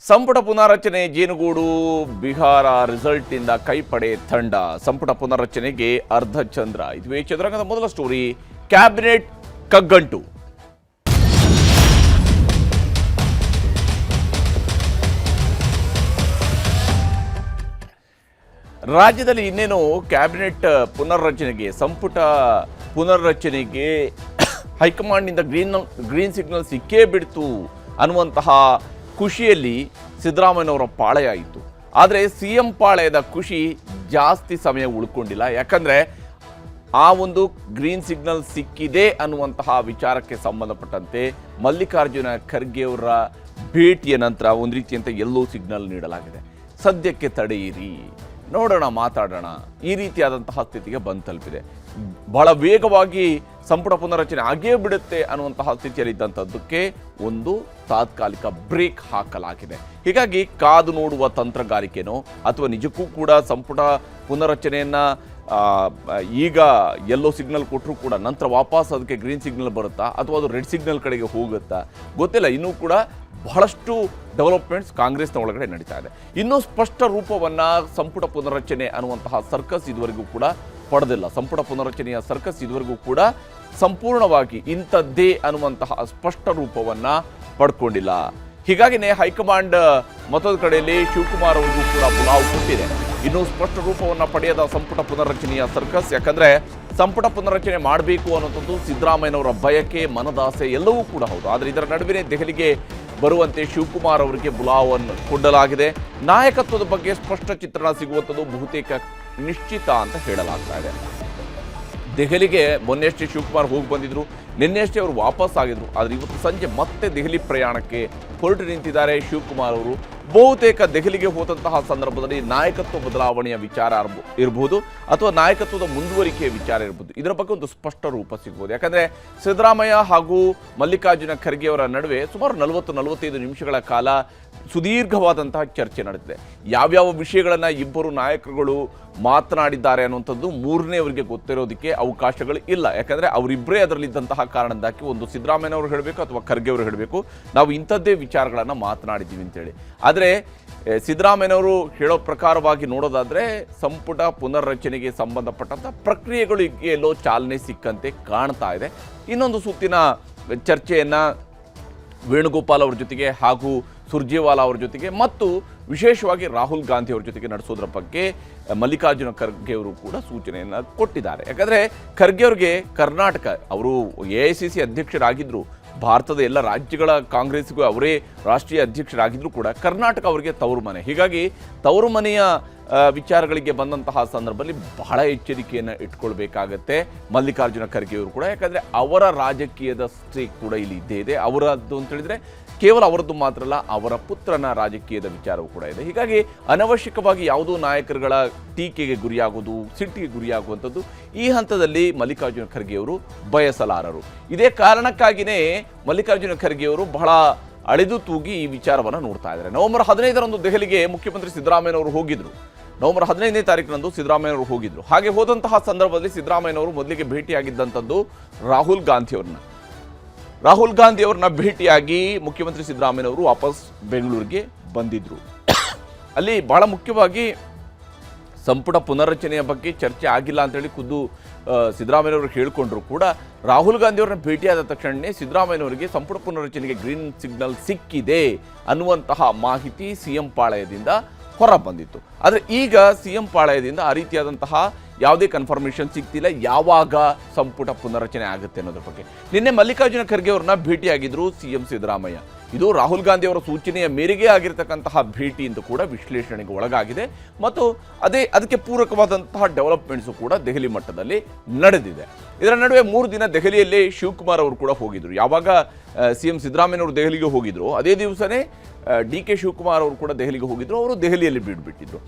ಸಂಪುಟ ಪುನಾರಚನೆ ಜೇನುಗೂಡು ಬಿಹಾರ ರಿಸಲ್ಟ್ನಿಂದ ಕೈಪಡೆ ತಂಡ ಸಂಪುಟ ಪುನರ್ರಚನೆಗೆ ಅರ್ಧ ಚಂದ್ರ. ಇದುವೇ ಚದುರಂಗದ ಮೊದಲ ಸ್ಟೋರಿ. ಕ್ಯಾಬಿನೆಟ್ ಕಗ್ಗಂಟು. ರಾಜ್ಯದಲ್ಲಿ ಇನ್ನೇನು ಕ್ಯಾಬಿನೆಟ್ ಪುನರ್ರಚನೆಗೆ ಸಂಪುಟ ಪುನರ್ರಚನೆಗೆ ಹೈಕಮಾಂಡ್ನಿಂದ ಗ್ರೀನ್ ಸಿಗ್ನಲ್ ಸಿಕ್ಕೇ ಬಿಡ್ತು ಅನ್ನುವಂತಹ ಖುಷಿಯಲ್ಲಿ ಸಿದ್ದರಾಮಯ್ಯನವರ ಪಾಳೆಯ ಆಯಿತು. ಆದರೆ ಸಿ ಎಂ ಪಾಳೆಯದ ಖುಷಿ ಜಾಸ್ತಿ ಸಮಯ ಉಳ್ಕೊಂಡಿಲ್ಲ. ಯಾಕಂದರೆ ಆ ಒಂದು ಗ್ರೀನ್ ಸಿಗ್ನಲ್ ಸಿಕ್ಕಿದೆ ಅನ್ನುವಂತಹ ವಿಚಾರಕ್ಕೆ ಸಂಬಂಧಪಟ್ಟಂತೆ ಮಲ್ಲಿಕಾರ್ಜುನ ಖರ್ಗೆ ಅವರ ಭೇಟಿಯ ನಂತರ ಒಂದು ರೀತಿಯಂತೆ ಎಲ್ಲೋ ಸಿಗ್ನಲ್ ನೀಡಲಾಗಿದೆ. ಸದ್ಯಕ್ಕೆ ತಡೆಯಿರಿ, ನೋಡೋಣ, ಮಾತಾಡೋಣ, ಈ ರೀತಿಯಾದಂತಹ ಸ್ಥಿತಿಗೆ ಬಂದು ತಲುಪಿದೆ. ಬಹಳ ವೇಗವಾಗಿ ಸಂಪುಟ ಪುನರ್ರಚನೆ ಆಗೇ ಬಿಡುತ್ತೆ ಅನ್ನುವಂತಹ ಸ್ಥಿತಿಯಲ್ಲಿದ್ದಂಥದ್ದಕ್ಕೆ ಒಂದು ತಾತ್ಕಾಲಿಕ ಬ್ರೇಕ್ ಹಾಕಲಾಗಿದೆ. ಹೀಗಾಗಿ ಕಾದು ನೋಡುವ ತಂತ್ರಗಾರಿಕೆನೋ ಅಥವಾ ನಿಜಕ್ಕೂ ಕೂಡ ಸಂಪುಟ ಪುನರ್ರಚನೆಯನ್ನು ಈಗ ಎಲ್ಲೋ ಸಿಗ್ನಲ್ ಕೊಟ್ಟರೂ ಕೂಡ ನಂತರ ವಾಪಸ್ ಅದಕ್ಕೆ ಗ್ರೀನ್ ಸಿಗ್ನಲ್ ಬರುತ್ತಾ ಅಥವಾ ಅದು ರೆಡ್ ಸಿಗ್ನಲ್ ಕಡೆಗೆ ಹೋಗುತ್ತಾ ಗೊತ್ತಿಲ್ಲ. ಇನ್ನೂ ಕೂಡ ಬಹಳಷ್ಟು ಡೆವಲಪ್ಮೆಂಟ್ಸ್ ಕಾಂಗ್ರೆಸ್ನ ಒಳಗಡೆ ನಡೀತಾ ಇದೆ. ಇನ್ನೂ ಸ್ಪಷ್ಟ ರೂಪವನ್ನು ಸಂಪುಟ ಪುನರ್ರಚನೆ ಅನ್ನುವಂತಹ ಸರ್ಕಸ್ ಇದುವರೆಗೂ ಕೂಡ ಪಡೆದಿಲ್ಲ. ಸಂಪುಟ ಪುನರ್ರಚನೆಯ ಸರ್ಕಸ್ ಇದುವರೆಗೂ ಕೂಡ ಸಂಪೂರ್ಣವಾಗಿ ಇಂಥದ್ದೇ ಅನ್ನುವಂತಹ ಸ್ಪಷ್ಟ ರೂಪವನ್ನು ಪಡ್ಕೊಂಡಿಲ್ಲ. ಹೀಗಾಗಿನೇ ಹೈಕಮಾಂಡ್ ಮತ್ತೊಂದು ಕಡೆಯಲ್ಲಿ ಶಿವಕುಮಾರ್ ಅವರಿಗೂ ಕೂಡ ಬುಲಾವ್ ಕೊಟ್ಟಿದೆ. ಇನ್ನೂ ಸ್ಪಷ್ಟ ರೂಪವನ್ನು ಪಡೆಯದ ಸಂಪುಟ ಪುನರ್ರಚನೆಯ ಸರ್ಕಸ್. ಯಾಕಂದರೆ ಸಂಪುಟ ಪುನರ್ರಚನೆ ಮಾಡಬೇಕು ಅನ್ನೋಂಥದ್ದು ಸಿದ್ದರಾಮಯ್ಯನವರ ಬಯಕೆ, ಮನದಾಸೆ ಎಲ್ಲವೂ ಕೂಡ ಹೌದು. ಆದರೆ ಇದರ ನಡುವೆ ದೆಹಲಿಗೆ ಬರುವಂತೆ ಶಿವಕುಮಾರ್ ಅವರಿಗೆ ಬುಲಾವನ್ನು ಕೊಡಲಾಗಿದೆ. ನಾಯಕತ್ವದ ಬಗ್ಗೆ ಸ್ಪಷ್ಟ ಚಿತ್ರಣ ಸಿಗುವಂಥದ್ದು ಬಹುತೇಕ ನಿಶ್ಚಿತ ಅಂತ ಹೇಳಲಾಗ್ತಾ ಇದೆ. ದೆಹಲಿಗೆ ಮೊನ್ನೆಯಷ್ಟೇ ಶಿವಕುಮಾರ್ ಹೋಗಿ ಬಂದಿದ್ರು, ನಿನ್ನೆಯಷ್ಟೇ ಅವರು ವಾಪಸ್ ಆಗಿದ್ರು. ಆದರೆ ಇವತ್ತು ಸಂಜೆ ಮತ್ತೆ ದೆಹಲಿ ಪ್ರಯಾಣಕ್ಕೆ ಹೊರಟು ನಿಂತಿದ್ದಾರೆ ಶಿವಕುಮಾರ್ ಅವರು. ಬಹುತೇಕ ದೆಹಲಿಗೆ ಹೋದಂತಹ ಸಂದರ್ಭದಲ್ಲಿ ನಾಯಕತ್ವ ಬದಲಾವಣೆಯ ವಿಚಾರ ಇರಬಹುದು ಅಥವಾ ನಾಯಕತ್ವದ ಮುಂದುವರಿಕೆಯ ವಿಚಾರ ಇರಬಹುದು. ಇದರ ಬಗ್ಗೆ ಒಂದು ಸ್ಪಷ್ಟ ರೂಪ ಸಿಗ್ಬೋದು. ಯಾಕಂದರೆ ಸಿದ್ದರಾಮಯ್ಯ ಹಾಗೂ ಮಲ್ಲಿಕಾರ್ಜುನ ಖರ್ಗೆ ಅವರ ನಡುವೆ ಸುಮಾರು 40-45 ನಿಮಿಷಗಳ ಕಾಲ ಸುದೀರ್ಘವಾದಂತಹ ಚರ್ಚೆ ನಡೆದಿದೆ. ಯಾವ್ಯಾವ ವಿಷಯಗಳನ್ನು ಇಬ್ಬರು ನಾಯಕರುಗಳು ಮಾತನಾಡಿದ್ದಾರೆ ಅನ್ನುವಂಥದ್ದು ಮೂರನೇವರಿಗೆ ಗೊತ್ತಿರೋದಕ್ಕೆ ಅವಕಾಶಗಳು ಇಲ್ಲ. ಯಾಕಂದರೆ ಅವರಿಬ್ಬರೇ ಅದರಲ್ಲಿದ್ದಂತಹ ಕಾರಣದಿಂದಾಗಿ ಒಂದು ಸಿದ್ದರಾಮಯ್ಯನವರು ಹೇಳಬೇಕು ಅಥವಾ ಖರ್ಗೆ ಅವರು ಹೇಳಬೇಕು, ನಾವು ಇಂಥದ್ದೇ ವಿಚಾರಗಳನ್ನು ಮಾತನಾಡಿದ್ದೀವಿ ಅಂತೇಳಿ. ಆದರೆ ಸಿದ್ದರಾಮಯ್ಯನವರು ಹೇಳೋ ಪ್ರಕಾರವಾಗಿ ನೋಡೋದಾದರೆ ಸಂಪುಟ ಪುನರ್ರಚನೆಗೆ ಸಂಬಂಧಪಟ್ಟಂಥ ಪ್ರಕ್ರಿಯೆಗಳಿಗೆ ಎಲ್ಲೋ ಚಾಲನೆ ಸಿಕ್ಕಂತೆ ಕಾಣ್ತಾ ಇದೆ. ಇನ್ನೊಂದು ಸುತ್ತಿನ ಚರ್ಚೆಯನ್ನು ವೇಣುಗೋಪಾಲ್ ಅವ್ರ ಜೊತೆಗೆ ಹಾಗೂ ಸುರ್ಜೇವಾಲಾ ಅವ್ರ ಜೊತೆಗೆ ಮತ್ತು ವಿಶೇಷವಾಗಿ ರಾಹುಲ್ ಗಾಂಧಿ ಅವ್ರ ಜೊತೆಗೆ ನಡೆಸೋದ್ರ ಬಗ್ಗೆ ಮಲ್ಲಿಕಾರ್ಜುನ ಖರ್ಗೆ ಅವರು ಕೂಡ ಸೂಚನೆಯನ್ನು ಕೊಟ್ಟಿದ್ದಾರೆ. ಯಾಕಂದರೆ ಖರ್ಗೆ ಅವ್ರಿಗೆ ಕರ್ನಾಟಕ, ಅವರು AICC ಅಧ್ಯಕ್ಷರಾಗಿದ್ದರು, ಭಾರತದ ಎಲ್ಲ ರಾಜ್ಯಗಳ ಕಾಂಗ್ರೆಸ್ಗೂ ಅವರೇ ರಾಷ್ಟ್ರೀಯ ಅಧ್ಯಕ್ಷರಾಗಿದ್ದರೂ ಕೂಡ ಕರ್ನಾಟಕ ಅವರಿಗೆ ತವರು ಮನೆ. ಹೀಗಾಗಿ ತವರು ಮನೆಯ ವಿಚಾರಗಳಿಗೆ ಬಂದಂತಹ ಸಂದರ್ಭದಲ್ಲಿ ಬಹಳ ಎಚ್ಚರಿಕೆಯನ್ನು ಇಟ್ಕೊಳ್ಬೇಕಾಗತ್ತೆ ಮಲ್ಲಿಕಾರ್ಜುನ ಖರ್ಗೆ ಅವರು ಕೂಡ. ಯಾಕಂದರೆ ಅವರ ರಾಜಕೀಯದ ಸ್ಟೇಕ್ ಕೂಡ ಇಲ್ಲಿ ಇದ್ದೇ ಇದೆ. ಅವರದ್ದು ಅಂತ ಹೇಳಿದರೆ ಕೇವಲ ಅವರದ್ದು ಮಾತ್ರ ಅಲ್ಲ, ಅವರ ಪುತ್ರನ ರಾಜಕೀಯದ ವಿಚಾರವೂ ಕೂಡ ಇದೆ. ಹೀಗಾಗಿ ಅನವಶ್ಯಕವಾಗಿ ಯಾವುದೋ ನಾಯಕರುಗಳ ಟೀಕೆಗೆ ಗುರಿಯಾಗುವುದು, ಸಿಟ್ಟಿಗೆ ಗುರಿಯಾಗುವಂಥದ್ದು ಈ ಹಂತದಲ್ಲಿ ಮಲ್ಲಿಕಾರ್ಜುನ ಖರ್ಗೆ ಅವರು ಬಯಸಲಾರರು. ಇದೇ ಕಾರಣಕ್ಕಾಗಿಯೇ ಮಲ್ಲಿಕಾರ್ಜುನ ಖರ್ಗೆ ಅವರು ಬಹಳ ಅಳೆದು ತೂಗಿ ಈ ವಿಚಾರವನ್ನು ನೋಡ್ತಾ ಇದ್ದಾರೆ. ನವೆಂಬರ್ 15ರಂದು ದೆಹಲಿಗೆ ಮುಖ್ಯಮಂತ್ರಿ ಸಿದ್ದರಾಮಯ್ಯನವರು ಹೋಗಿದ್ರು. ನವೆಂಬರ್ 15ನೇ ತಾರೀಕಿನಂದು ಸಿದ್ದರಾಮಯ್ಯನವರು ಹೋಗಿದ್ರು. ಹಾಗೆ ಹೋದಂತಹ ಸಂದರ್ಭದಲ್ಲಿ ಸಿದ್ದರಾಮಯ್ಯನವರು ಮೊದಲಿಗೆ ಭೇಟಿಯಾಗಿದ್ದಂಥದ್ದು ರಾಹುಲ್ ಗಾಂಧಿ ಅವ್ರನ್ನ ಭೇಟಿಯಾಗಿ ಮುಖ್ಯಮಂತ್ರಿ ಸಿದ್ದರಾಮಯ್ಯನವರು ವಾಪಸ್ ಬೆಂಗಳೂರಿಗೆ ಬಂದಿದ್ರು. ಅಲ್ಲಿ ಬಹಳ ಮುಖ್ಯವಾಗಿ ಸಂಪುಟ ಪುನರ್ರಚನೆಯ ಬಗ್ಗೆ ಚರ್ಚೆ ಆಗಿಲ್ಲ ಅಂತೇಳಿ ಖುದ್ದು ಸಿದ್ದರಾಮಯ್ಯನವರು ಹೇಳಿಕೊಂಡ್ರು ಕೂಡ ರಾಹುಲ್ ಗಾಂಧಿ ಅವ್ರನ್ನ ಭೇಟಿಯಾದ ತಕ್ಷಣವೇ ಸಿದ್ದರಾಮಯ್ಯನವರಿಗೆ ಸಂಪುಟ ಪುನರ್ರಚನೆಗೆ ಗ್ರೀನ್ ಸಿಗ್ನಲ್ ಸಿಕ್ಕಿದೆ ಅನ್ನುವಂತಹ ಮಾಹಿತಿ CM ಪಾಳಯದಿಂದ ಹೊರ ಬಂದಿತ್ತು. ಆದರೆ ಈಗ CM ಪಾಳಯದಿಂದ ಆ ರೀತಿಯಾದಂತಹ ಯಾವುದೇ ಕನ್ಫರ್ಮೇಷನ್ ಸಿಗ್ತಿಲ್ಲ ಯಾವಾಗ ಸಂಪುಟ ಪುನರ್ರಚನೆ ಆಗುತ್ತೆ ಅನ್ನೋದ್ರ ಬಗ್ಗೆ. ನಿನ್ನೆ ಮಲ್ಲಿಕಾರ್ಜುನ ಖರ್ಗೆ ಅವ್ರನ್ನ ಭೇಟಿಯಾಗಿದ್ರು CM ಸಿದ್ದರಾಮಯ್ಯ. ಇದು ರಾಹುಲ್ ಗಾಂಧಿ ಅವರ ಸೂಚನೆಯ ಮೇರೆಗೆ ಆಗಿರತಕ್ಕಂತಹ ಭೇಟಿ ಎಂದು ಕೂಡ ವಿಶ್ಲೇಷಣೆಗೆ ಒಳಗಾಗಿದೆ. ಮತ್ತು ಅದಕ್ಕೆ ಪೂರಕವಾದಂತಹ ಡೆವಲಪ್ಮೆಂಟ್ಸು ಕೂಡ ದೆಹಲಿ ಮಟ್ಟದಲ್ಲಿ ನಡೆದಿದೆ. ಇದರ ನಡುವೆ 3 ದಿನ ದೆಹಲಿಯಲ್ಲಿ ಶಿವಕುಮಾರ್ ಅವರು ಕೂಡ ಹೋಗಿದ್ರು. ಯಾವಾಗ CM ಸಿದ್ದರಾಮಯ್ಯನವರು ದೆಹಲಿಗೆ ಹೋಗಿದ್ರು ಅದೇ ದಿವಸನೇ DK ಶಿವಕುಮಾರ್ ಅವರು ಕೂಡ ದೆಹಲಿಗೆ ಹೋಗಿದ್ರು. ಅವರು ದೆಹಲಿಯಲ್ಲಿ ಬಿಟ್ಬಿಟ್ಟಿದ್ರು.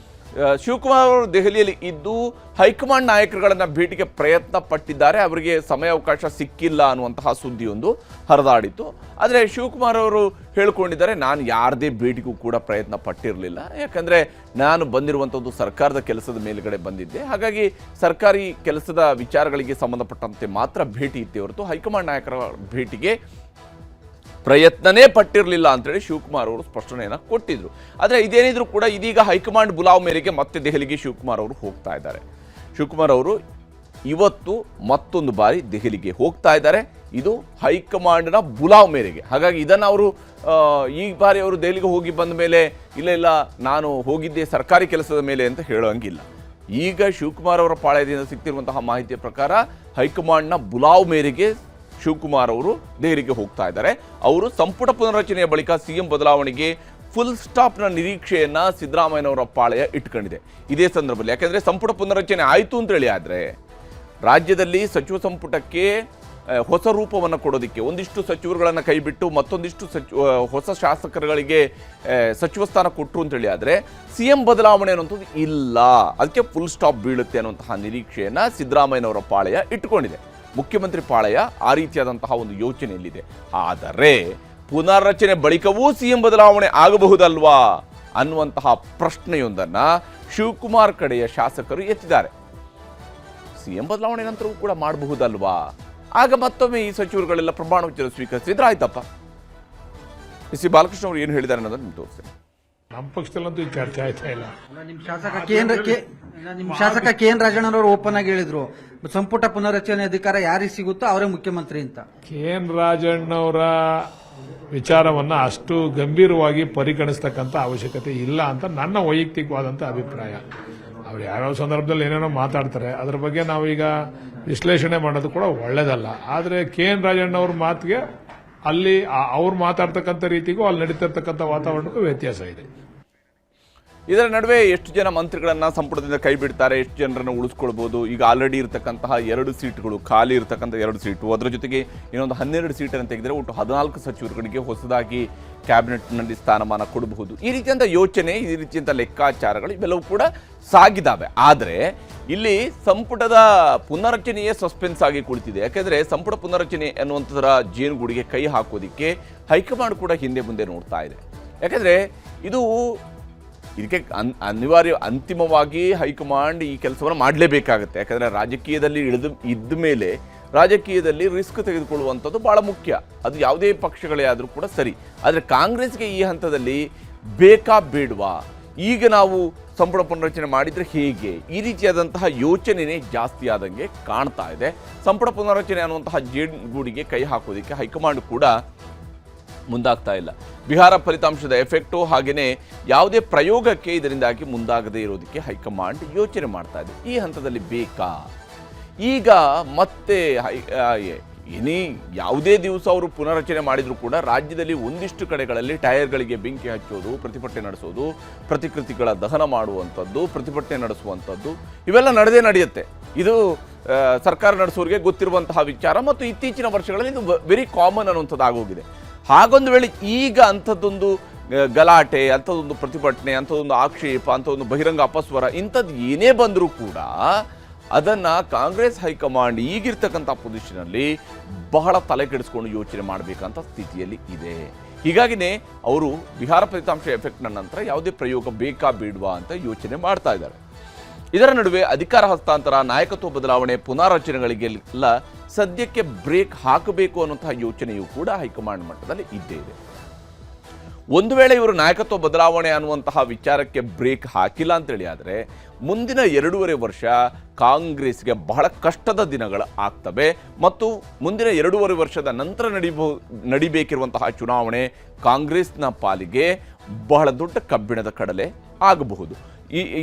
ಶಿವಕುಮಾರ್ ಅವರು ದೆಹಲಿಯಲ್ಲಿ ಇದ್ದು ಹೈಕಮಾಂಡ್ ನಾಯಕರುಗಳನ್ನು ಭೇಟಿಗೆ ಪ್ರಯತ್ನ ಪಟ್ಟಿದ್ದಾರೆ. ಅವರಿಗೆ ಸಮಯಾವಕಾಶ ಸಿಕ್ಕಿಲ್ಲ ಅನ್ನುವಂತಹ ಸುದ್ದಿಯೊಂದು ಹರಿದಾಡಿತ್ತು. ಆದರೆ ಶಿವಕುಮಾರ್ ಅವರು ಹೇಳಿಕೊಂಡಿದ್ದಾರೆ, ನಾನು ಯಾರದೇ ಭೇಟಿಗೂ ಕೂಡ ಪ್ರಯತ್ನ ಪಟ್ಟಿರಲಿಲ್ಲ. ಯಾಕಂದರೆ ನಾನು ಬಂದಿರುವಂಥದ್ದು ಸರ್ಕಾರದ ಕೆಲಸದ ಮೇಲುಗಡೆ ಬಂದಿದ್ದೆ. ಹಾಗಾಗಿ ಸರ್ಕಾರಿ ಕೆಲಸದ ವಿಚಾರಗಳಿಗೆ ಸಂಬಂಧಪಟ್ಟಂತೆ ಮಾತ್ರ ಭೇಟಿ ಇತ್ತೇ ಹೊರತು ಹೈಕಮಾಂಡ್ ನಾಯಕರ ಭೇಟಿಗೆ ಪ್ರಯತ್ನನೇ ಪಟ್ಟಿರಲಿಲ್ಲ ಅಂತೇಳಿ ಶಿವಕುಮಾರ್ ಅವರು ಸ್ಪಷ್ಟನೆಯನ್ನು ಕೊಟ್ಟಿದ್ರು. ಆದರೆ ಇದೇನಿದ್ರು ಕೂಡ ಇದೀಗ ಹೈಕಮಾಂಡ್ ಬುಲಾವ್ ಮೇರೆಗೆ ಮತ್ತೆ ದೆಹಲಿಗೆ ಶಿವಕುಮಾರ್ ಅವರು ಹೋಗ್ತಾ ಇದ್ದಾರೆ. ಶಿವಕುಮಾರ್ ಅವರು ಇವತ್ತು ಮತ್ತೊಂದು ಬಾರಿ ದೆಹಲಿಗೆ ಹೋಗ್ತಾ ಇದ್ದಾರೆ. ಇದು ಹೈಕಮಾಂಡ್ನ ಬುಲಾವ್ ಮೇರೆಗೆ. ಹಾಗಾಗಿ ಇದನ್ನು ಅವರು ಈ ಬಾರಿ ಅವರು ದೆಹಲಿಗೆ ಹೋಗಿ ಬಂದ ಮೇಲೆ ಇಲ್ಲ ನಾನು ಹೋಗಿದ್ದೆ ಸರ್ಕಾರಿ ಕೆಲಸದ ಮೇಲೆ ಅಂತ ಹೇಳೋಂಗಿಲ್ಲ. ಈಗ ಶಿವಕುಮಾರ್ ಅವರ ಪಾಳ್ಯದಿಂದ ಸಿಗ್ತಿರುವಂತಹ ಮಾಹಿತಿಯ ಪ್ರಕಾರ ಹೈಕಮಾಂಡ್ನ ಬುಲಾವ್ ಮೇರೆಗೆ ಶಿವಕುಮಾರ್ ಅವರು ದೆಹಲಿಗೆ ಹೋಗ್ತಾ ಇದ್ದಾರೆ. ಅವರು ಸಂಪುಟ ಪುನರ್ರಚನೆಯ ಬಳಿಕ ಸಿಎಂ ಬದಲಾವಣೆಗೆ ಫುಲ್ ಸ್ಟಾಪ್ನ ನಿರೀಕ್ಷೆಯನ್ನ ಸಿದ್ದರಾಮಯ್ಯನವರ ಪಾಳ್ಯ ಇಟ್ಕೊಂಡಿದೆ. ಇದೇ ಸಂದರ್ಭದಲ್ಲಿ ಯಾಕೆಂದರೆ ಸಂಪುಟ ಪುನರ್ರಚನೆ ಆಯಿತು ಅಂತೇಳಿ ಆದರೆ ರಾಜ್ಯದಲ್ಲಿ ಸಚಿವ ಸಂಪುಟಕ್ಕೆ ಹೊಸ ರೂಪವನ್ನು ಕೊಡೋದಕ್ಕೆ ಒಂದಿಷ್ಟು ಸಚಿವರುಗಳನ್ನು ಕೈಬಿಟ್ಟು ಮತ್ತೊಂದಿಷ್ಟು ಹೊಸ ಶಾಸಕರುಗಳಿಗೆ ಸಚಿವ ಸ್ಥಾನ ಕೊಟ್ಟರು ಅಂತೇಳಿ ಆದರೆ ಸಿಎಂ ಬದಲಾವಣೆ ಅನ್ನುವಂಥದ್ದು ಇಲ್ಲ, ಅದಕ್ಕೆ ಫುಲ್ ಸ್ಟಾಪ್ ಬೀಳುತ್ತೆ ಅನ್ನುವಂತಹ ನಿರೀಕ್ಷೆಯನ್ನು ಸಿದ್ದರಾಮಯ್ಯನವರ ಪಾಳ್ಯ ಇಟ್ಟುಕೊಂಡಿದೆ. ಮುಖ್ಯಮಂತ್ರಿ ಪಾಳ್ಯ ಆ ರೀತಿಯಾದಂತಹ ಒಂದು ಯೋಚನೆಯಲ್ಲಿದೆ. ಆದರೆ ಪುನರ್ರಚನೆ ಬಳಿಕವೂ ಸಿಎಂ ಬದಲಾವಣೆ ಆಗಬಹುದಲ್ವಾ ಅನ್ನುವಂತಹ ಪ್ರಶ್ನೆಯೊಂದನ್ನು ಶಿವಕುಮಾರ್ ಕಡೆಯ ಶಾಸಕರು ಎತ್ತಿದ್ದಾರೆ. ಸಿಎಂ ಬದಲಾವಣೆ ನಂತರವೂ ಕೂಡ ಮಾಡಬಹುದಲ್ವಾ, ಆಗ ಮತ್ತೊಮ್ಮೆ ಈ ಸಚಿವರುಗಳೆಲ್ಲ ಪ್ರಮಾಣ ವಚನ ಸ್ವೀಕರಿಸಿದ್ರೆ ಆಯ್ತಪ್ಪ. ಸಿ ಬಾಲಕೃಷ್ಣ ಅವರು ಏನು ಹೇಳಿದ್ದಾರೆ ಅನ್ನೋದನ್ನು ನಿಮ್ಗೆ ತೋರಿಸ್ತೇನೆ. ನಮ್ಮ ಪಕ್ಷದಲ್ಲಂತೂ ಈ ಚರ್ಚೆ ಆಯ್ತಾ ಇಲ್ಲ. ನಿಮ್ಮ ಶಾಸಕ ಕೆ ಎನ್ ರಾಜಣ್ಣವರು ಓಪನ್ ಆಗಿ ಹೇಳಿದ್ರು ಸಂಪುಟ ಪುನರ್ರಚನೆ ಅಧಿಕಾರ ಯಾರಿಗೆ ಸಿಗುತ್ತೋ ಅವರೇ ಮುಖ್ಯಮಂತ್ರಿ ಅಂತ. ಕೆ ಎನ್ ರಾಜಣ್ಣವರ ವಿಚಾರವನ್ನ ಅಷ್ಟು ಗಂಭೀರವಾಗಿ ಪರಿಗಣಿಸ್ತಕ್ಕಂಥ ಅವಶ್ಯಕತೆ ಇಲ್ಲ ಅಂತ ನನ್ನ ವೈಯಕ್ತಿಕವಾದಂಥ ಅಭಿಪ್ರಾಯ. ಅವ್ರು ಯಾವ್ಯಾವ ಸಂದರ್ಭದಲ್ಲಿ ಏನೇನೋ ಮಾತಾಡ್ತಾರೆ, ಅದ್ರ ಬಗ್ಗೆ ನಾವೀಗ ವಿಶ್ಲೇಷಣೆ ಮಾಡೋದು ಕೂಡ ಒಳ್ಳೇದಲ್ಲ. ಆದರೆ ಕೆ ಎನ್ ರಾಜಣ್ಣವ್ರ ಮಾತಿಗೆ ಅಲ್ಲಿ ಅವ್ರು ಮಾತಾಡ್ತಕ್ಕಂಥ ರೀತಿಗೂ ಅಲ್ಲಿ ನಡೀತಿರ್ತಕ್ಕಂಥ ವಾತಾವರಣಕ್ಕೂ ವ್ಯತ್ಯಾಸ ಇದೆ. ಇದರ ನಡುವೆ ಎಷ್ಟು ಜನ ಮಂತ್ರಿಗಳನ್ನ ಸಂಪುಟದಿಂದ ಕೈ ಬಿಡ್ತಾರೆ, ಎಷ್ಟು ಜನರನ್ನು ಉಳಿಸ್ಕೊಳ್ಬಹುದು. ಈಗ ಆಲ್ರೆಡಿ ಇರತಕ್ಕಂತಹ 2 ಸೀಟ್ಗಳು ಖಾಲಿ ಇರತಕ್ಕಂಥ 2 ಸೀಟು, ಅದರ ಜೊತೆಗೆ ಇನ್ನೊಂದು 12 ಸೀಟನ್ನು ತೆಗೆದರೆ ಒಟ್ಟು 14 ಸಚಿವರುಗಳಿಗೆ ಹೊಸದಾಗಿ ಕ್ಯಾಬಿನೆಟ್ನಲ್ಲಿ ಸ್ಥಾನಮಾನ ಕೊಡಬಹುದು. ಈ ರೀತಿಯಂಥ ಯೋಚನೆ, ಈ ರೀತಿಯಂಥ ಲೆಕ್ಕಾಚಾರಗಳು ಇವೆಲ್ಲವೂ ಕೂಡ ಸಾಗಿದ್ದಾವೆ. ಆದರೆ ಇಲ್ಲಿ ಸಂಪುಟದ ಪುನರ್ರಚನೆಯೇ ಸಸ್ಪೆನ್ಸ್ ಆಗಿ ಕುಳಿತಿದೆ. ಯಾಕೆಂದರೆ ಸಂಪುಟ ಪುನರ್ರಚನೆ ಅನ್ನುವಂಥದ್ರ ಜೇನುಗೂಡಿಗೆ ಕೈ ಹಾಕೋದಿಕ್ಕೆ ಹೈಕಮಾಂಡ್ ಕೂಡ ಹಿಂದೆ ಮುಂದೆ ನೋಡ್ತಾ ಇದೆ. ಯಾಕೆಂದರೆ ಇದಕ್ಕೆ ಅನಿವಾರ್ಯ ಅಂತಿಮವಾಗಿ ಹೈಕಮಾಂಡ್ ಈ ಕೆಲಸವನ್ನು ಮಾಡಲೇಬೇಕಾಗುತ್ತೆ. ಯಾಕಂದರೆ ರಾಜಕೀಯದಲ್ಲಿ ಇದ್ದ ಮೇಲೆ ರಾಜಕೀಯದಲ್ಲಿ ರಿಸ್ಕ್ ತೆಗೆದುಕೊಳ್ಳುವಂಥದ್ದು ಭಾಳ ಮುಖ್ಯ. ಅದು ಯಾವುದೇ ಪಕ್ಷಗಳೇ ಆದರೂ ಕೂಡ ಸರಿ. ಆದರೆ ಕಾಂಗ್ರೆಸ್ಗೆ ಈ ಹಂತದಲ್ಲಿ ಬೇಕಾ ಬೇಡವಾ, ಈಗ ನಾವು ಸಂಪುಟ ಪುನರ್ರಚನೆ ಮಾಡಿದರೆ ಹೇಗೆ, ಈ ರೀತಿಯಾದಂತಹ ಯೋಚನೆಯೇ ಜಾಸ್ತಿ ಆದಂಗೆ ಕಾಣ್ತಾ ಇದೆ. ಸಂಪುಟ ಪುನರ್ರಚನೆ ಅನ್ನುವಂತಹ ಜೇನುಗೂಡಿಗೆ ಕೈ ಹಾಕೋದಕ್ಕೆ ಹೈಕಮಾಂಡ್ ಕೂಡ ಮುಂದಾಗ್ತಾ ಇಲ್ಲ. ಬಿಹಾರ ಫಲಿತಾಂಶದ ಎಫೆಕ್ಟು ಹಾಗೆಯೇ ಯಾವುದೇ ಪ್ರಯೋಗಕ್ಕೆ ಇದರಿಂದಾಗಿ ಮುಂದಾಗದೇ ಇರೋದಕ್ಕೆ ಹೈಕಮಾಂಡ್ ಯೋಚನೆ ಮಾಡ್ತಾ ಇದೆ. ಈ ಹಂತದಲ್ಲಿ ಬೇಕಾ, ಈಗ ಮತ್ತೆ ಯಾವುದೇ ದಿವಸ ಅವರು ಪುನರ್ರಚನೆ ಮಾಡಿದರೂ ಕೂಡ ರಾಜ್ಯದಲ್ಲಿ ಒಂದಿಷ್ಟು ಕಡೆಗಳಲ್ಲಿ ಟೈರ್ಗಳಿಗೆ ಬೆಂಕಿ ಹಚ್ಚೋದು, ಪ್ರತಿಭಟನೆ ನಡೆಸೋದು, ಪ್ರತಿಕೃತಿಗಳ ದಹನ ಮಾಡುವಂಥದ್ದು, ಪ್ರತಿಭಟನೆ ನಡೆಸುವಂಥದ್ದು ಇವೆಲ್ಲ ನಡೆಯುತ್ತೆ. ಇದು ಸರ್ಕಾರ ನಡೆಸೋರಿಗೆ ಗೊತ್ತಿರುವಂತಹ ವಿಚಾರ ಮತ್ತು ಇತ್ತೀಚಿನ ವರ್ಷಗಳಲ್ಲಿ ಇದು ವೆರಿ ಕಾಮನ್ ಅನ್ನುವಂಥದ್ದು ಆಗೋಗಿದೆ. ಹಾಗೊಂದು ವೇಳೆ ಈಗ ಅಂಥದ್ದೊಂದು ಗಲಾಟೆ, ಅಂಥದ್ದೊಂದು ಪ್ರತಿಭಟನೆ, ಅಂಥದ್ದೊಂದು ಆಕ್ಷೇಪ, ಅಂಥದ್ದೊಂದು ಬಹಿರಂಗ ಅಪಸ್ವರ ಇಂಥದ್ದು ಏನೇ ಬಂದರೂ ಕೂಡ ಅದನ್ನು ಕಾಂಗ್ರೆಸ್ ಹೈಕಮಾಂಡ್ ಈಗಿರ್ತಕ್ಕಂಥ ಪೊಸಿಷನಲ್ಲಿ ಬಹಳ ತಲೆ ಕೆಡಿಸ್ಕೊಂಡು ಯೋಚನೆ ಮಾಡಬೇಕಂತ ಸ್ಥಿತಿಯಲ್ಲಿ ಇದೆ. ಹೀಗಾಗಿನೇ ಅವರು ಬಿಹಾರ ಫಲಿತಾಂಶ ಎಫೆಕ್ಟ್ನ ನಂತರ ಯಾವುದೇ ಪ್ರಯೋಗ ಬೇಕಾ ಬೇಡವಾ ಅಂತ ಯೋಚನೆ ಮಾಡ್ತಾ ಇದ್ದಾರೆ. ಇದರ ನಡುವೆ ಅಧಿಕಾರ ಹಸ್ತಾಂತರ, ನಾಯಕತ್ವ ಬದಲಾವಣೆ, ಪುನಾರಚನೆಗಳಿಗೆಲ್ಲ ಸದ್ಯಕ್ಕೆ ಬ್ರೇಕ್ ಹಾಕಬೇಕು ಅನ್ನುವಂತಹ ಯೋಚನೆಯೂ ಕೂಡ ಹೈಕಮಾಂಡ್ ಮಟ್ಟದಲ್ಲಿ ಇದ್ದೇ ಇದೆ. ಒಂದು ವೇಳೆ ಇವರು ನಾಯಕತ್ವ ಬದಲಾವಣೆ ಅನ್ನುವಂತಹ ವಿಚಾರಕ್ಕೆ ಬ್ರೇಕ್ ಹಾಕಿಲ್ಲ ಅಂತೇಳಿ ಆದರೆ ಮುಂದಿನ 2.5 ವರ್ಷ ಕಾಂಗ್ರೆಸ್ಗೆ ಬಹಳ ಕಷ್ಟದ ದಿನಗಳು ಆಗ್ತವೆ ಮತ್ತು ಮುಂದಿನ 2.5 ವರ್ಷದ ನಂತರ ನಡಿಬೇಕಿರುವಂತಹ ಚುನಾವಣೆ ಕಾಂಗ್ರೆಸ್ನ ಪಾಲಿಗೆ ಬಹಳ ದೊಡ್ಡ ಕಬ್ಬಿಣದ ಕಡಲೆ ಆಗಬಹುದು.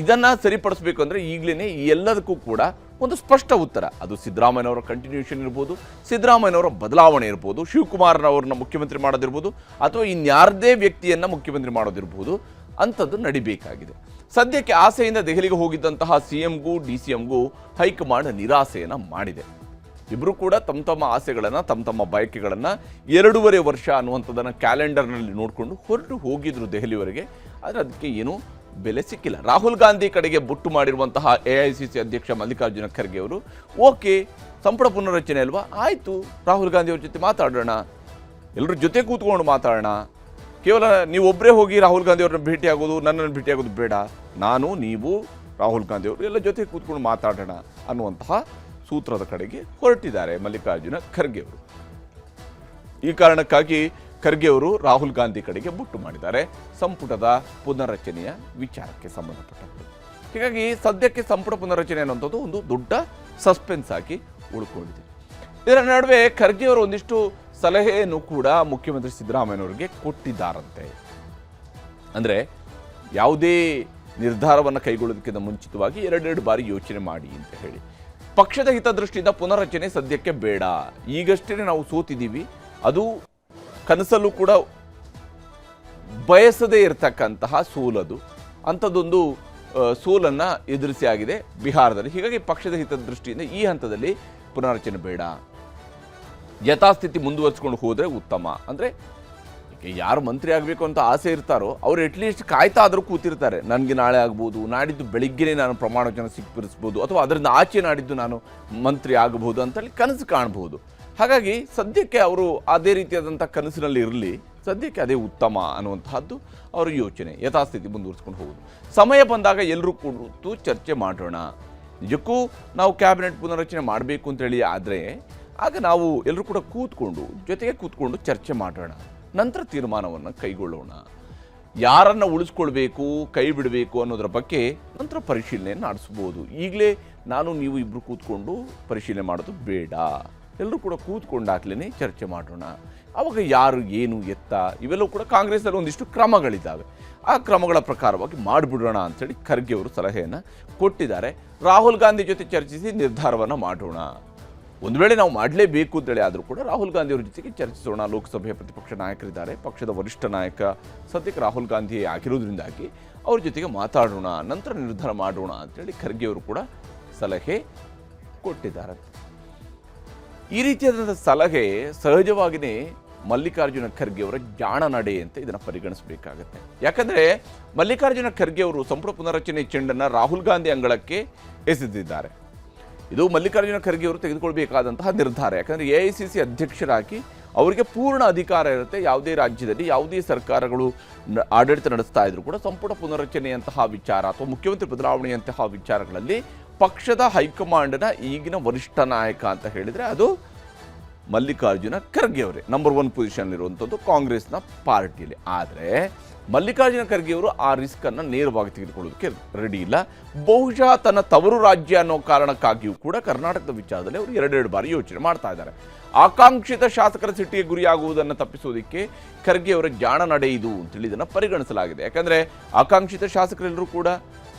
ಇದನ್ನು ಸರಿಪಡಿಸಬೇಕು ಅಂದರೆ ಈಗಲೇ ಈ ಎಲ್ಲದಕ್ಕೂ ಕೂಡ ಒಂದು ಸ್ಪಷ್ಟ ಉತ್ತರ, ಅದು ಸಿದ್ದರಾಮಯ್ಯನವರ ಕಂಟಿನ್ಯೂಷನ್ ಇರ್ಬೋದು, ಸಿದ್ದರಾಮಯ್ಯನವರ ಬದಲಾವಣೆ ಇರ್ಬೋದು, ಶಿವಕುಮಾರ್ನವ್ರನ್ನ ಮುಖ್ಯಮಂತ್ರಿ ಮಾಡೋದಿರ್ಬೋದು, ಅಥವಾ ಇನ್ಯಾರದೇ ವ್ಯಕ್ತಿಯನ್ನು ಮುಖ್ಯಮಂತ್ರಿ ಮಾಡೋದಿರ್ಬೋದು, ಅಂಥದ್ದು ನಡಿಬೇಕಾಗಿದೆ. ಸದ್ಯಕ್ಕೆ ಆಸೆಯಿಂದ ದೆಹಲಿಗೆ ಹೋಗಿದ್ದಂತಹ CMಗೂ DCMಗೂ ಹೈಕಮಾಂಡ್ ನಿರಾಸೆಯನ್ನು ಮಾಡಿದೆ. ಇಬ್ಬರು ಕೂಡ ತಮ್ಮ ಆಸೆಗಳನ್ನು, ತಮ್ಮ ಬಯಕೆಗಳನ್ನು 2.5 ವರ್ಷ ಅನ್ನುವಂಥದ್ದನ್ನು ಕ್ಯಾಲೆಂಡರ್ನಲ್ಲಿ ನೋಡಿಕೊಂಡು ಹೊರಟು ಹೋಗಿದ್ರು ದೆಹಲಿವರೆಗೆ. ಆದರೆ ಅದಕ್ಕೆ ಏನೂ ಬೆಲೆ ಸಿಕ್ಕಿಲ್ಲ. ರಾಹುಲ್ ಗಾಂಧಿ ಕಡೆಗೆ ಬೊಟ್ಟು ಮಾಡಿರುವಂತಹ AICC ಅಧ್ಯಕ್ಷ ಮಲ್ಲಿಕಾರ್ಜುನ ಖರ್ಗೆ ಅವರು ಓಕೆ ಸಂಪುಟ ಪುನರ್ರಚನೆ ಅಲ್ವಾ, ಆಯಿತು ರಾಹುಲ್ ಗಾಂಧಿ ಅವ್ರ ಜೊತೆ ಮಾತಾಡೋಣ, ಎಲ್ಲರ ಜೊತೆ ಕೂತ್ಕೊಂಡು ಮಾತಾಡೋಣ, ಕೇವಲ ನೀವೊಬ್ಬರೇ ಹೋಗಿ ರಾಹುಲ್ ಗಾಂಧಿ ಅವ್ರನ್ನ ಭೇಟಿಯಾಗೋದು, ನನ್ನನ್ನು ಭೇಟಿಯಾಗೋದು ಬೇಡ, ನಾನು ನೀವು ರಾಹುಲ್ ಗಾಂಧಿ ಅವರು ಎಲ್ಲ ಜೊತೆ ಕೂತ್ಕೊಂಡು ಮಾತಾಡೋಣ ಅನ್ನುವಂತಹ ಸೂತ್ರದ ಕಡೆಗೆ ಹೊರಟಿದ್ದಾರೆ ಮಲ್ಲಿಕಾರ್ಜುನ ಖರ್ಗೆ ಅವರು. ಈ ಕಾರಣಕ್ಕಾಗಿ ಖರ್ಗೆ ಅವರು ರಾಹುಲ್ ಗಾಂಧಿ ಕಡೆಗೆ ಬೊಟ್ಟು ಮಾಡಿದ್ದಾರೆ ಸಂಪುಟದ ಪುನರ್ರಚನೆಯ ವಿಚಾರಕ್ಕೆ ಸಂಬಂಧಪಟ್ಟಂತೆ. ಹೀಗಾಗಿ ಸದ್ಯಕ್ಕೆ ಸಂಪುಟ ಪುನರ್ರಚನೆ ಅನ್ನುವಂಥದ್ದು ಒಂದು ದೊಡ್ಡ ಸಸ್ಪೆನ್ಸ್ ಆಗಿ ಉಳ್ಕೊಂಡಿದೆ. ಇದರ ನಡುವೆ ಖರ್ಗೆ ಅವರು ಒಂದಿಷ್ಟು ಸಲಹೆಯನ್ನು ಕೂಡ ಮುಖ್ಯಮಂತ್ರಿ ಸಿದ್ದರಾಮಯ್ಯನವರಿಗೆ ಕೊಟ್ಟಿದ್ದಾರಂತೆ. ಅಂದರೆ ಯಾವುದೇ ನಿರ್ಧಾರವನ್ನು ಕೈಗೊಳ್ಳೋದಕ್ಕಿಂತ ಮುಂಚಿತವಾಗಿ 2 ಬಾರಿ ಯೋಚನೆ ಮಾಡಿ ಅಂತ ಹೇಳಿ. ಪಕ್ಷದ ಹಿತದೃಷ್ಟಿಯಿಂದ ಪುನರ್ರಚನೆ ಸದ್ಯಕ್ಕೆ ಬೇಡ, ಈಗಷ್ಟೇ ನಾವು ಸೋತಿದ್ದೀವಿ, ಅದು ಕನಸಲ್ಲೂ ಕೂಡ ಬಯಸದೇ ಇರತಕ್ಕಂತಹ ಸೋಲದು, ಅಂಥದ್ದೊಂದು ಸೋಲನ್ನು ಎದುರಿಸಿ ಆಗಿದೆ ಬಿಹಾರದಲ್ಲಿ. ಹೀಗಾಗಿ ಪಕ್ಷದ ಹಿತದೃಷ್ಟಿಯಿಂದ ಈ ಹಂತದಲ್ಲಿ ಪುನರ್ರಚನೆ ಬೇಡ, ಯಥಾಸ್ಥಿತಿ ಮುಂದುವರಿಸ್ಕೊಂಡು ಹೋದರೆ ಉತ್ತಮ. ಅಂದರೆ ಯಾರು ಮಂತ್ರಿ ಆಗಬೇಕು ಅಂತ ಆಸೆ ಇರ್ತಾರೋ ಅವ್ರು ಅಟ್ಲೀಸ್ಟ್ ಕಾಯ್ತಾ ಆದರೂ ಕೂತಿರ್ತಾರೆ, ನನಗೆ ನಾಳೆ ಆಗ್ಬೋದು, ನಾಡಿದ್ದು ಬೆಳಿಗ್ಗೆನೇ ನಾನು ಪ್ರಮಾಣ ವಚನ ಸ್ವೀಕರಿಸ್ಬೋದು, ಅಥವಾ ಅದರಿಂದ ಆಚೆ ನಾಡಿದ್ದು ನಾನು ಮಂತ್ರಿ ಆಗಬಹುದು ಅಂತೇಳಿ ಕನಸು ಕಾಣಬಹುದು. ಹಾಗಾಗಿ ಸದ್ಯಕ್ಕೆ ಅವರು ಅದೇ ರೀತಿಯಾದಂಥ ಕನಸಿನಲ್ಲಿ ಇರಲಿ, ಸದ್ಯಕ್ಕೆ ಅದೇ ಉತ್ತಮ ಅನ್ನುವಂತಹದ್ದು ಅವರ ಯೋಚನೆ, ಯಥಾಸ್ಥಿತಿ ಮುಂದುವರಿಸ್ಕೊಂಡು ಹೋಗೋದು. ಸಮಯ ಬಂದಾಗ ಎಲ್ಲರೂ ಕೂತು ಚರ್ಚೆ ಮಾಡೋಣ. ನಿಜಕ್ಕೂ ನಾವು ಕ್ಯಾಬಿನೆಟ್ ಪುನರ್ರಚನೆ ಮಾಡಬೇಕು ಅಂತೇಳಿ ಆದರೆ ಆಗ ನಾವು ಎಲ್ಲರೂ ಕೂಡ ಜೊತೆಗೆ ಕೂತ್ಕೊಂಡು ಚರ್ಚೆ ಮಾಡೋಣ, ನಂತರ ತೀರ್ಮಾನವನ್ನು ಕೈಗೊಳ್ಳೋಣ. ಯಾರನ್ನು ಉಳಿಸ್ಕೊಳ್ಬೇಕು, ಕೈ ಬಿಡಬೇಕು ಅನ್ನೋದರ ಬಗ್ಗೆ ನಂತರ ಪರಿಶೀಲನೆ ನಡೆಸ್ಬೋದು. ಈಗಲೇ ನಾನು ನೀವು ಇಬ್ಬರು ಕೂತ್ಕೊಂಡು ಪರಿಶೀಲನೆ ಮಾಡೋದು ಬೇಡ, ಎಲ್ಲರೂ ಕೂಡ ಕೂತ್ಕೊಂಡಾಗ್ಲೇ ಚರ್ಚೆ ಮಾಡೋಣ. ಆವಾಗ ಯಾರು ಏನು ಎತ್ತ ಇವೆಲ್ಲವೂ ಕೂಡ ಕಾಂಗ್ರೆಸ್ನಲ್ಲಿ ಒಂದಿಷ್ಟು ಕ್ರಮಗಳಿದ್ದಾವೆ, ಆ ಕ್ರಮಗಳ ಪ್ರಕಾರವಾಗಿ ಮಾಡಿಬಿಡೋಣ ಅಂಥೇಳಿ ಖರ್ಗೆ ಅವರು ಸಲಹೆಯನ್ನು ಕೊಟ್ಟಿದ್ದಾರೆ. ರಾಹುಲ್ ಗಾಂಧಿ ಜೊತೆ ಚರ್ಚಿಸಿ ನಿರ್ಧಾರವನ್ನು ಮಾಡೋಣ. ಒಂದು ವೇಳೆ ನಾವು ಮಾಡಲೇಬೇಕು ಅಂತೇಳಿ ಆದರೂ ಕೂಡ ರಾಹುಲ್ ಗಾಂಧಿ ಅವರ ಜೊತೆಗೆ ಚರ್ಚಿಸೋಣ. ಲೋಕಸಭೆಯ ಪ್ರತಿಪಕ್ಷ ನಾಯಕರಿದ್ದಾರೆ, ಪಕ್ಷದ ವರಿಷ್ಠ ನಾಯಕ ಸದ್ಯಕ್ಕೆ ರಾಹುಲ್ ಗಾಂಧಿ ಆಗಿರೋದ್ರಿಂದಾಗಿ ಅವ್ರ ಜೊತೆಗೆ ಮಾತಾಡೋಣ, ನಂತರ ನಿರ್ಧಾರ ಮಾಡೋಣ ಅಂತೇಳಿ ಖರ್ಗೆ ಅವರು ಕೂಡ ಸಲಹೆ ಕೊಟ್ಟಿದ್ದಾರೆ. ಈ ರೀತಿಯಾದಂಥ ಸಲಹೆ ಸಹಜವಾಗಿಯೇ ಮಲ್ಲಿಕಾರ್ಜುನ ಖರ್ಗೆ ಅವರ ಜಾಣ ನಡೆ ಅಂತ ಇದನ್ನು ಪರಿಗಣಿಸಬೇಕಾಗತ್ತೆ. ಯಾಕಂದರೆ ಮಲ್ಲಿಕಾರ್ಜುನ ಖರ್ಗೆ ಅವರು ಸಂಪುಟ ಪುನರ್ರಚನೆ ಚೆಂಡನ್ನು ರಾಹುಲ್ ಗಾಂಧಿ ಅಂಗಳಕ್ಕೆ ಎಸೆದಿದ್ದಾರೆ. ಇದು ಮಲ್ಲಿಕಾರ್ಜುನ ಖರ್ಗೆ ಅವರು ತೆಗೆದುಕೊಳ್ಬೇಕಾದಂತಹ ನಿರ್ಧಾರ. ಯಾಕಂದರೆ AICC ಅಧ್ಯಕ್ಷರಾಗಿ ಅವರಿಗೆ ಪೂರ್ಣ ಅಧಿಕಾರ ಇರುತ್ತೆ. ಯಾವುದೇ ರಾಜ್ಯದಲ್ಲಿ ಯಾವುದೇ ಸರ್ಕಾರಗಳು ಆಡಳಿತ ನಡೆಸ್ತಾ ಇದ್ರು ಕೂಡ ಸಂಪುಟ ಪುನರ್ರಚನೆಯಂತಹ ವಿಚಾರ ಅಥವಾ ಮುಖ್ಯಮಂತ್ರಿ ಬದಲಾವಣೆಯಂತಹ ವಿಚಾರಗಳಲ್ಲಿ ಪಕ್ಷದ ಹೈಕಮಾಂಡ್ನ ಈಗಿನ ವರಿಷ್ಠ ನಾಯಕ ಅಂತ ಹೇಳಿದರೆ ಅದು ಮಲ್ಲಿಕಾರ್ಜುನ ಖರ್ಗೆ ಅವರೇ ನಂಬರ್ 1 ಪೊಸಿಷನ್ಲಿರುವಂಥದ್ದು ಕಾಂಗ್ರೆಸ್ನ ಪಾರ್ಟಿಯಲ್ಲಿ. ಆದರೆ ಮಲ್ಲಿಕಾರ್ಜುನ ಖರ್ಗೆ ಅವರು ಆ ರಿಸ್ಕನ್ನು ನೇರವಾಗಿ ತೆಗೆದುಕೊಳ್ಳೋದಕ್ಕೆ ರೆಡಿ ಇಲ್ಲ. ಬಹುಶಃ ತನ್ನ ತವರು ರಾಜ್ಯ ಅನ್ನೋ ಕಾರಣಕ್ಕಾಗಿಯೂ ಕೂಡ ಕರ್ನಾಟಕದ ವಿಚಾರದಲ್ಲಿ ಅವರು 2 ಬಾರಿ ಯೋಚನೆ ಮಾಡ್ತಾ ಇದ್ದಾರೆ. ಆಕಾಂಕ್ಷಿತ ಶಾಸಕರ ಸಿಟ್ಟಿಗೆ ಗುರಿಯಾಗುವುದನ್ನು ತಪ್ಪಿಸೋದಕ್ಕೆ ಖರ್ಗೆ ಅವರ ಜಾಣ ನಡೆ ಇದು ಅಂತೇಳಿ ಇದನ್ನು ಪರಿಗಣಿಸಲಾಗಿದೆ. ಯಾಕಂದರೆ ಆಕಾಂಕ್ಷಿತ ಶಾಸಕರೆಲ್ಲರೂ ಕೂಡ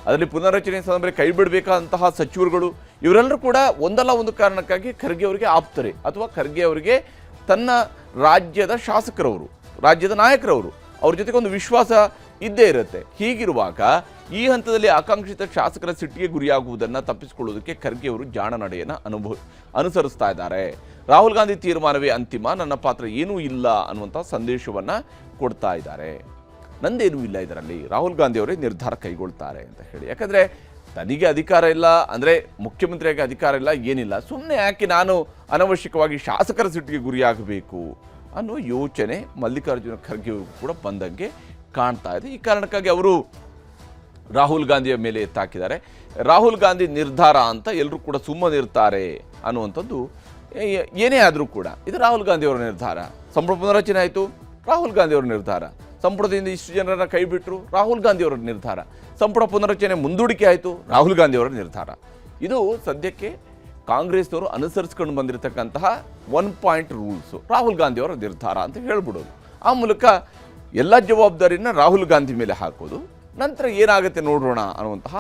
ಅದರಲ್ಲಿ ಪುನರ್ರಚನೆ ಸಂದರ್ಭದಲ್ಲಿ ಕೈ ಬಿಡಬೇಕಾದಂತಹ ಸಚಿವರುಗಳು ಇವರೆಲ್ಲರೂ ಕೂಡ ಒಂದಲ್ಲ ಒಂದು ಕಾರಣಕ್ಕಾಗಿ ಖರ್ಗೆ ಅವರಿಗೆ ಆಪ್ತರೆ, ಅಥವಾ ಖರ್ಗೆ ಅವರಿಗೆ ತನ್ನ ರಾಜ್ಯದ ಶಾಸಕರವರು, ರಾಜ್ಯದ ನಾಯಕರವರು, ಅವ್ರ ಜೊತೆಗೆ ಒಂದು ವಿಶ್ವಾಸ ಇದ್ದೇ ಇರುತ್ತೆ. ಹೀಗಿರುವಾಗ ಈ ಹಂತದಲ್ಲಿ ಆಕಾಂಕ್ಷಿತ ಶಾಸಕರ ಸಿಟ್ಟಿಗೆ ಗುರಿಯಾಗುವುದನ್ನು ತಪ್ಪಿಸಿಕೊಳ್ಳುವುದಕ್ಕೆ ಖರ್ಗೆ ಅವರು ಜಾಣ ನಡೆಯನ್ನು ಅನುಸರಿಸ್ತಾ ಇದ್ದಾರೆ. ರಾಹುಲ್ ಗಾಂಧಿ ತೀರ್ಮಾನವೇ ಅಂತಿಮ, ನನ್ನ ಪಾತ್ರ ಏನೂ ಇಲ್ಲ ಅನ್ನುವಂಥ ಸಂದೇಶವನ್ನು ಕೊಡ್ತಾ ಇದ್ದಾರೆ. ನಂದೇನೂ ಇಲ್ಲ ಇದರಲ್ಲಿ, ರಾಹುಲ್ ಗಾಂಧಿ ಅವರೇ ನಿರ್ಧಾರ ಕೈಗೊಳ್ತಾರೆ ಅಂತ ಹೇಳಿ. ಯಾಕಂದರೆ ತನಿಗೆ ಅಧಿಕಾರ ಇಲ್ಲ, ಅಂದರೆ ಮುಖ್ಯಮಂತ್ರಿಯಾಗಿ ಅಧಿಕಾರ ಇಲ್ಲ, ಏನಿಲ್ಲ, ಸುಮ್ಮನೆ ಯಾಕೆ ನಾನು ಅನವಶ್ಯಕವಾಗಿ ಶಾಸಕರ ಸಿಟ್ಟಿಗೆ ಗುರಿಯಾಗಬೇಕು ಅನ್ನೋ ಯೋಚನೆ ಮಲ್ಲಿಕಾರ್ಜುನ ಖರ್ಗೆ ಅವರು ಕೂಡ ಬಂದಂಗೆ ಕಾಣ್ತಾ ಇದೆ. ಈ ಕಾರಣಕ್ಕಾಗಿ ಅವರು ರಾಹುಲ್ ಗಾಂಧಿಯ ಮೇಲೆ ಎತ್ತಾಕಿದ್ದಾರೆ. ರಾಹುಲ್ ಗಾಂಧಿ ನಿರ್ಧಾರ ಅಂತ ಎಲ್ಲರೂ ಕೂಡ ಸುಮ್ಮನಿರ್ತಾರೆ ಅನ್ನುವಂಥದ್ದು ಏನೇ ಆದರೂ ಕೂಡ ಇದು ರಾಹುಲ್ ಗಾಂಧಿ ಅವರ ನಿರ್ಧಾರ. ಸಂಪುಟ ಪುನರಚನೆ ಆಯಿತು, ರಾಹುಲ್ ಗಾಂಧಿ ಅವರ ನಿರ್ಧಾರ. ಸಂಪುಟದಿಂದ ಇಷ್ಟು ಜನರನ್ನ ಕೈ ಬಿಟ್ಟರು, ರಾಹುಲ್ ಗಾಂಧಿ ಅವರ ನಿರ್ಧಾರ. ಸಂಪುಟ ಪುನರಚನೆ ಮುಂದೂಡಿಕೆ ಆಯಿತು, ರಾಹುಲ್ ಗಾಂಧಿ ಅವರ ನಿರ್ಧಾರ. ಇದು ಸದ್ಯಕ್ಕೆ ಕಾಂಗ್ರೆಸ್ನವರು ಅನುಸರಿಸ್ಕೊಂಡು ಬಂದಿರತಕ್ಕಂತಹ 1 ಪಾಯಿಂಟ್ ರೂಲ್ಸು, ರಾಹುಲ್ ಗಾಂಧಿ ಅವರ ನಿರ್ಧಾರ ಅಂತ ಹೇಳ್ಬಿಡೋದು. ಆ ಮೂಲಕ ಎಲ್ಲ ಜವಾಬ್ದಾರಿನ ರಾಹುಲ್ ಗಾಂಧಿ ಮೇಲೆ ಹಾಕೋದು, ನಂತರ ಏನಾಗುತ್ತೆ ನೋಡೋಣ ಅನ್ನುವಂತಹ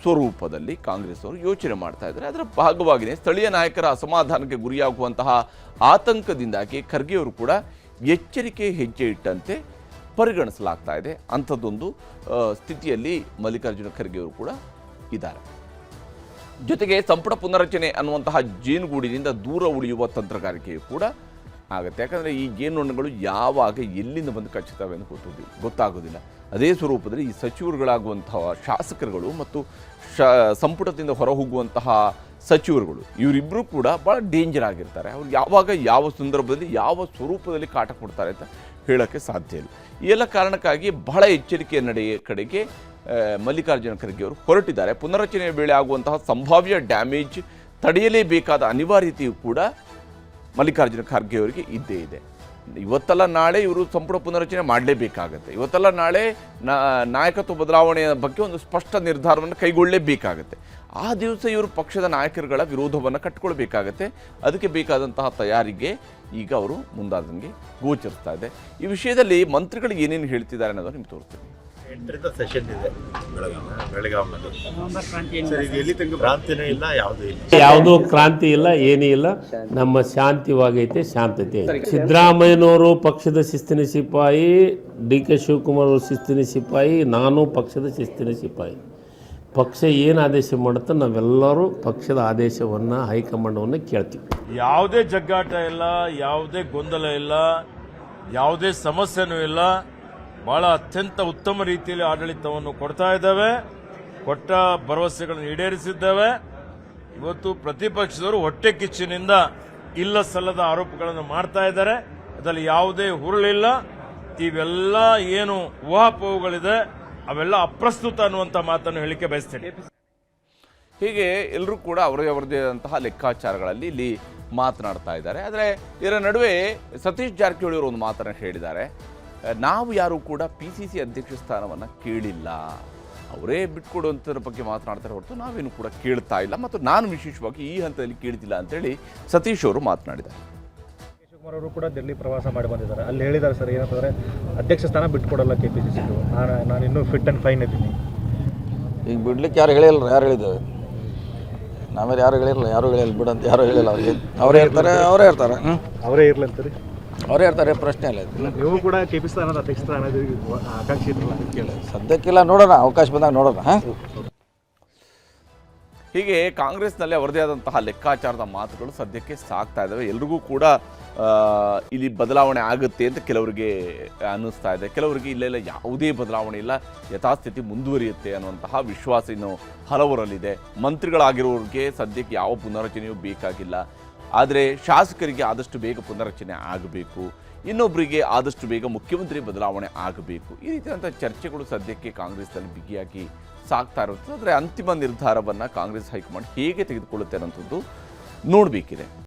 ಸ್ವರೂಪದಲ್ಲಿ ಕಾಂಗ್ರೆಸ್ ಅವರು ಯೋಚನೆ ಮಾಡ್ತಾ ಇದ್ದಾರೆ. ಅದರ ಭಾಗವಾಗಿಯೇ ಸ್ಥಳೀಯ ನಾಯಕರ ಅಸಮಾಧಾನಕ್ಕೆ ಗುರಿಯಾಗುವಂತಹ ಆತಂಕದಿಂದಾಗಿ ಖರ್ಗೆ ಅವರು ಕೂಡ ಎಚ್ಚರಿಕೆ ಹೆಜ್ಜೆ ಇಟ್ಟಂತೆ ಪರಿಗಣಿಸಲಾಗ್ತಾ ಇದೆ. ಅಂಥದ್ದೊಂದು ಸ್ಥಿತಿಯಲ್ಲಿ ಮಲ್ಲಿಕಾರ್ಜುನ ಖರ್ಗೆ ಅವರು ಕೂಡ ಇದ್ದಾರೆ. ಜೊತೆಗೆ ಸಂಪುಟ ಪುನರಚನೆ ಅನ್ನುವಂತಹ ಜೇನುಗೂಡಿನಿಂದ ದೂರ ಉಳಿಯುವ ತಂತ್ರಗಾರಿಕೆಯು ಕೂಡ ಆಗುತ್ತೆ. ಯಾಕಂದರೆ ಈ ಜೇನುನೊಣಗಳು ಯಾವಾಗ ಎಲ್ಲಿಂದ ಬಂದು ಕಚ್ಚುತ್ತವೆ ಅಂತ ಗೊತ್ತಾಗೋದಿಲ್ಲ. ಅದೇ ಸ್ವರೂಪದಲ್ಲಿ ಈ ಸಚಿವರುಗಳಾಗುವಂತಹ ಶಾಸಕರುಗಳು ಮತ್ತು ಸಂಪುಟದಿಂದ ಹೊರಹೋಗುವಂತಹ ಸಚಿವರುಗಳು ಇವರಿಬ್ಬರು ಕೂಡ ಭಾಳ ಡೇಂಜರ್ ಆಗಿರ್ತಾರೆ. ಅವ್ರು ಯಾವಾಗ ಯಾವ ಸಂದರ್ಭದಲ್ಲಿ ಯಾವ ಸ್ವರೂಪದಲ್ಲಿ ಕಾಟ ಕೊಡ್ತಾರೆ ಅಂತ ಹೇಳೋಕ್ಕೆ ಸಾಧ್ಯ ಇಲ್ಲ. ಈ ಎಲ್ಲ ಕಾರಣಕ್ಕಾಗಿ ಬಹಳ ಎಚ್ಚರಿಕೆಯ ಕಡೆಗೆ ಮಲ್ಲಿಕಾರ್ಜುನ ಖರ್ಗೆ ಅವರು ಹೊರಟಿದ್ದಾರೆ. ಪುನರಚನೆಯ ವೇಳೆ ಆಗುವಂತಹ ಸಂಭಾವ್ಯ ಡ್ಯಾಮೇಜ್ ತಡೆಯಲೇಬೇಕಾದ ಅನಿವಾರ್ಯತೆಯೂ ಕೂಡ ಮಲ್ಲಿಕಾರ್ಜುನ ಖರ್ಗೆ ಅವರಿಗೆ ಇದ್ದೇ ಇದೆ. ಇವತ್ತಲ್ಲ ನಾಳೆ ಇವರು ಸಂಪುಟ ಪುನರಚನೆ ಮಾಡಲೇಬೇಕಾಗತ್ತೆ. ಇವತ್ತಲ್ಲ ನಾಳೆ ನಾಯಕತ್ವ ಬದಲಾವಣೆಯ ಬಗ್ಗೆ ಒಂದು ಸ್ಪಷ್ಟ ನಿರ್ಧಾರವನ್ನು ಕೈಗೊಳ್ಳಲೇಬೇಕಾಗತ್ತೆ. ಆ ದಿವಸ ಇವರು ಪಕ್ಷದ ನಾಯಕರುಗಳ ವಿರೋಧವನ್ನು ಕಟ್ಟಿಕೊಳ್ಬೇಕಾಗತ್ತೆ. ಅದಕ್ಕೆ ಬೇಕಾದಂತಹ ತಯಾರಿಗೆ ಈಗ ಅವರು ಮುಂದಾದಂಗೆ ಗೋಚರಿಸ್ತಾ ಇದೆ. ಈ ವಿಷಯದಲ್ಲಿ ಮಂತ್ರಿಗಳು ಏನೇನು ಹೇಳ್ತಿದ್ದಾರೆ ಅನ್ನೋದು ನಿಮ್ಗೆ ತೋರಿಸ್ತೀನಿ. 8ರಿಂದ ಸೆಷನ್ ಇದೆ ಬೆಳಗಾವಿನಲ್ಲಿ. ಕ್ರಾಂತಿನೂ ಇಲ್ಲ, ಯಾವುದೂ ಇಲ್ಲ, ಯಾವುದೋ ಕ್ರಾಂತಿ ಇಲ್ಲ, ಏನೂ ಇಲ್ಲ. ನಮ್ಮ ಶಾಂತಿವಾಗೈತೆ, ಶಾಂತತೆ. ಸಿದ್ದರಾಮಯ್ಯನವರು ಪಕ್ಷದ ಶಿಸ್ತಿನ ಸಿಪಾಯಿ, DK ಶಿವಕುಮಾರ್ ಅವರು ಶಿಸ್ತಿನ ಸಿಪಾಯಿ, ನಾನು ಪಕ್ಷದ ಶಿಸ್ತಿನ ಸಿಪಾಯಿ. ಪಕ್ಷ ಏನು ಆದೇಶ ಮಾಡುತ್ತೋ ನಾವೆಲ್ಲರೂ ಪಕ್ಷದ ಆದೇಶವನ್ನು ಹೈಕಮಾಂಡವನ್ನು ಕೇಳ್ತೀವಿ. ಯಾವುದೇ ಜಗ್ಗಾಟ ಇಲ್ಲ, ಯಾವುದೇ ಗೊಂದಲ ಇಲ್ಲ, ಯಾವುದೇ ಸಮಸ್ಯೆನೂ ಇಲ್ಲ. ಬಹಳ ಅತ್ಯಂತ ಉತ್ತಮ ರೀತಿಯಲ್ಲಿ ಆಡಳಿತವನ್ನು ಕೊಡ್ತಾ ಇದ್ದಾವೆ. ಕೊಟ್ಟ ಭರವಸೆಗಳನ್ನು ಈಡೇರಿಸಿದ್ದೇವೆ. ಇವತ್ತು ಪ್ರತಿಪಕ್ಷದವರು ಹೊಟ್ಟೆ ಕಿಚ್ಚಿನಿಂದ ಇಲ್ಲ ಸಲ್ಲದ ಆರೋಪಗಳನ್ನು ಮಾಡ್ತಾ ಇದ್ದಾರೆ. ಅದರಲ್ಲಿ ಯಾವುದೇ ಹುರುಳಿಲ್ಲ. ಇವೆಲ್ಲ ಏನು ಊಹಾಪೋಹಗಳಿದೆ ಅವೆಲ್ಲ ಅಪ್ರಸ್ತುತ ಅನ್ನುವಂಥ ಮಾತನ್ನು ಹೇಳಿಕೆ ಬಯಸ್ತೇನೆ. ಹೀಗೆ ಎಲ್ಲರೂ ಕೂಡ ಅವರದೇ ಆದಂತಹ ಲೆಕ್ಕಾಚಾರಗಳಲ್ಲಿ ಇಲ್ಲಿ ಮಾತನಾಡ್ತಾ ಇದ್ದಾರೆ. ಆದರೆ ಇದರ ನಡುವೆ ಸತೀಶ್ ಜಾರಕಿಹೊಳಿ ಅವರು ಒಂದು ಮಾತನ್ನು ಹೇಳಿದ್ದಾರೆ. ನಾವು ಯಾರೂ ಕೂಡ PCC ಅಧ್ಯಕ್ಷ ಸ್ಥಾನವನ್ನು ಕೇಳಿಲ್ಲ, ಅವರೇ ಬಿಟ್ಕೊಡುವಂಥದ್ರ ಬಗ್ಗೆ ಮಾತನಾಡ್ತಾರೆ ಹೊರತು ನಾವೇನು ಕೂಡ ಕೇಳ್ತಾ ಇಲ್ಲ, ಮತ್ತು ನಾನು ವಿಶೇಷವಾಗಿ ಈ ಹಂತದಲ್ಲಿ ಕೇಳ್ತಿಲ್ಲ ಅಂತೇಳಿ ಸತೀಶ್ ಅವರು ಮಾತನಾಡಿದ್ದಾರೆ. ಶಿವಕುಮಾರ್ ಅವರು ಕೂಡ ದಿಲ್ಲಿ ಪ್ರವಾಸ ಮಾಡಿ ಬಂದಿದ್ದಾರೆ. ಅಲ್ಲಿ ಹೇಳಿದ್ದಾರೆ ಸರ್, ಏನಂತಂದರೆ ಅಧ್ಯಕ್ಷ ಸ್ಥಾನ ಬಿಟ್ಕೊಡಲ್ಲ KPCC. ನಾನು ಇನ್ನೂ ಫಿಟ್ ಆ್ಯಂಡ್ ಫೈನ್ ಇದ್ದೀನಿ. ಈಗ ಬಿಡ್ಲಿಕ್ಕೆ ಯಾರು ಹೇಳಿಲ್ಲ, ಯಾರು ಹೇಳಿದ್ದೇವೆ? ನಾವೇನು ಯಾರು ಹೇಳಿರಲ್ಲ, ಯಾರು ಹೇಳಿಲ್ಲ ಬಿಡಂತ ಯಾರು ಹೇಳಿಲ್ಲ. ಅವ್ರಿಗೆ ಅವರೇ ಇರ್ತಾರೆ, ಅವರೇ ಇರ್ತಾರೆ. ಅವರೇ ಇರಲಿ ಅಂತಾರೆ, ಅವರೇ ಇರ್ತಾರೆ, ಪ್ರಶ್ನೆ ಇಲ್ಲ. ನೀವು ಕೂಡ KPCC ಸ್ಥಾನದ ಅಧ್ಯಕ್ಷ ಸ್ಥಾನ ಆಕಾಂಕ್ಷಿ ಇದ್ರಲ್ಲ, ಕೇಳಿ. ಸದ್ಯಕ್ಕಿಲ್ಲ, ನೋಡೋಣ, ಅವಕಾಶ ಬಂದಾಗ ನೋಡೋಣ. ಹೀಗೆ ಕಾಂಗ್ರೆಸ್ನಲ್ಲಿ ಅವರದೇ ಆದಂತಹ ಲೆಕ್ಕಾಚಾರದ ಮಾತುಗಳು ಸದ್ಯಕ್ಕೆ ಸಾಗ್ತಾ ಇದ್ದಾವೆ. ಎಲ್ರಿಗೂ ಕೂಡ ಇಲ್ಲಿ ಬದಲಾವಣೆ ಆಗುತ್ತೆ ಅಂತ ಕೆಲವರಿಗೆ ಅನ್ನಿಸ್ತಾ ಇದೆ. ಕೆಲವರಿಗೆ ಇಲ್ಲೆಲ್ಲ ಯಾವುದೇ ಬದಲಾವಣೆ ಇಲ್ಲ, ಯಥಾಸ್ಥಿತಿ ಮುಂದುವರಿಯುತ್ತೆ ಅನ್ನುವಂತಹ ವಿಶ್ವಾಸ ಇನ್ನು ಹಲವರಲ್ಲಿದೆ. ಮಂತ್ರಿಗಳಾಗಿರೋರಿಗೆ ಸದ್ಯಕ್ಕೆ ಯಾವ ಪುನರಚನೆಯೂ ಬೇಕಾಗಿಲ್ಲ. ಆದರೆ ಶಾಸಕರಿಗೆ ಆದಷ್ಟು ಬೇಗ ಪುನರಚನೆ ಆಗಬೇಕು, ಇನ್ನೊಬ್ಬರಿಗೆ ಆದಷ್ಟು ಬೇಗ ಮುಖ್ಯಮಂತ್ರಿ ಬದಲಾವಣೆ ಆಗಬೇಕು. ಈ ರೀತಿಯಾದಂಥ ಚರ್ಚೆಗಳು ಸದ್ಯಕ್ಕೆ ಕಾಂಗ್ರೆಸ್ನಲ್ಲಿ ಬಿಗಿಯಾಗಿ ಸಾಗ್ತಾ ಇರುತ್ತೆ. ಆದರೆ ಅಂತಿಮ ನಿರ್ಧಾರವನ್ನು ಕಾಂಗ್ರೆಸ್ ಹೈಕಮಾಂಡ್ ಹೇಗೆ ತೆಗೆದುಕೊಳ್ಳುತ್ತೆ ಅನ್ನೋಂಥದ್ದು ನೋಡಬೇಕಿದೆ.